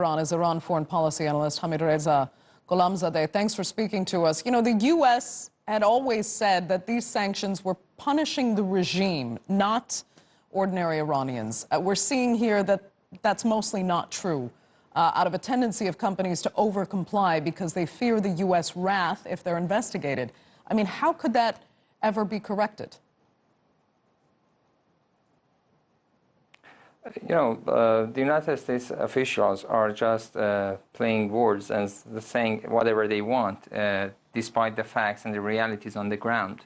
Iran is Iran Foreign Policy Analyst Hamidreza Gholamzadeh. Thanks for speaking to us. You know, the U.S. had always said that these sanctions were punishing the regime, not ordinary Iranians. We're seeing here that that's mostly not true, out of a tendency of companies to over-comply because they fear the U.S. wrath if they're investigated. I mean, how could that ever be corrected? You know, the United States officials are just playing words and saying whatever they want, despite the facts and the realities on the ground.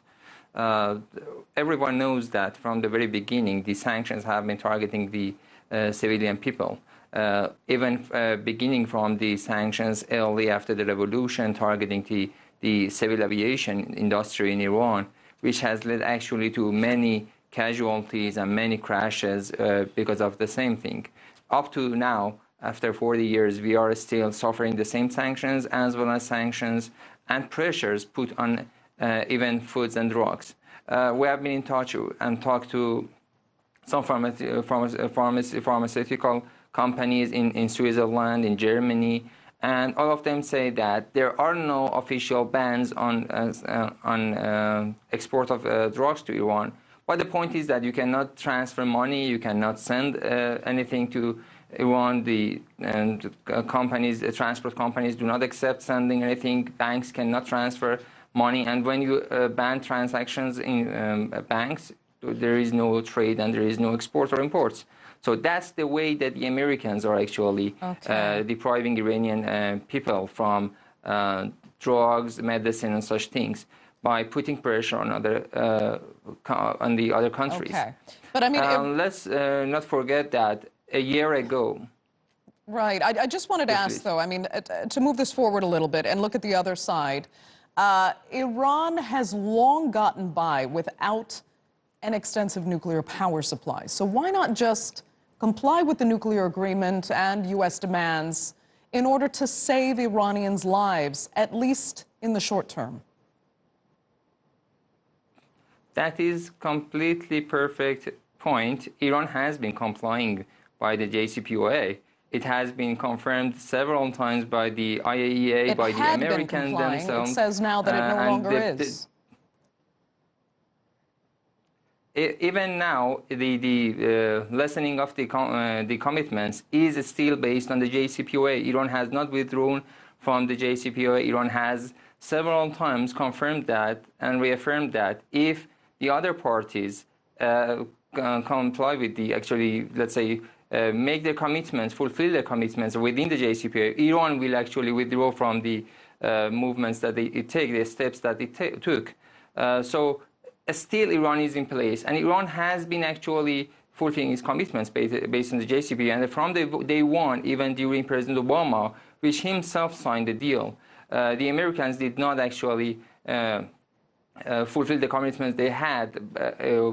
Everyone knows that from the very beginning, the sanctions have been targeting the civilian people. Even beginning from the sanctions early after the revolution, targeting the civil aviation industry in Iran, which has led actually to many casualties and many crashes because of the same thing. Up to now, after 40 years, we are still suffering the same sanctions as well as sanctions and pressures put on even foods and drugs. We have been in touch and talked to some pharmaceutical companies in Switzerland, in Germany, and all of them say that there are no official bans on export of drugs to Iran. But the point is that you cannot transfer money, you cannot send anything to Iran. The companies, the transport companies do not accept sending anything. Banks cannot transfer money. And when you ban transactions in banks, there is no trade and there is no export or imports. So that's the way that the Americans are actually depriving Iranian people from drugs, medicine, and such things, by putting pressure on on the other countries. Okay. But I mean, let's not forget that a year ago. Right. I just wanted to ask, though, I mean, to move this forward a little bit and look at the other side, Iran has long gotten by without an extensive nuclear power supply. So why not just comply with the nuclear agreement and U.S. demands in order to save Iranians' lives, at least in the short term? That is completely perfect point. Iran has been complying by the JCPOA. It has been confirmed several times by the IAEA, by the Americans themselves. It says now that it no longer is. Even now, the lessening of the commitments is still based on the JCPOA. Iran has not withdrawn from the JCPOA. Iran has several times confirmed that and reaffirmed that if the other parties comply with the, actually, let's say, make their commitments, fulfill their commitments within the JCPOA, Iran will actually withdraw from the movements that it take, the steps that it took. So still Iran is in place, and Iran has been actually fulfilling its commitments based on the JCPOA. And from day one, even during President Obama, which himself signed the deal, the Americans did not actually fulfill the commitments they had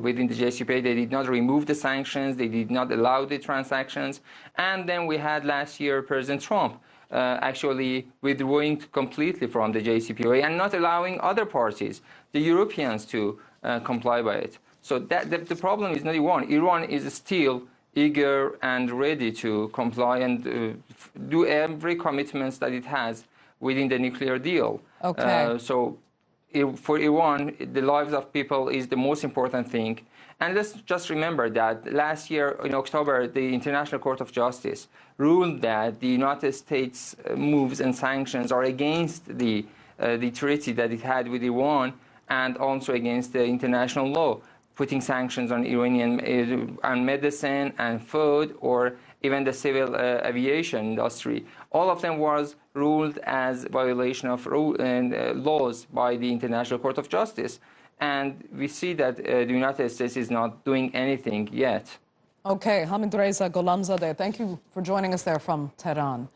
within the JCPOA. They did not remove the sanctions. They did not allow the transactions. And then we had last year President Trump actually withdrawing completely from the JCPOA and not allowing other parties, the Europeans, to comply by it. So the problem is not Iran. Iran is still eager and ready to comply and do every commitment that it has within the nuclear deal. Okay. So for Iran, the lives of people is the most important thing. And let's just remember that last year in October, the International Court of Justice ruled that the United States moves and sanctions are against the treaty that it had with Iran and also against the international law, putting sanctions on Iranian on medicine and food, or even the civil aviation industry. All of them was ruled as violation of laws by the International Court of Justice. And we see that the United States is not doing anything yet. Okay, Hamidreza Gholamzadeh, thank you for joining us there from Tehran.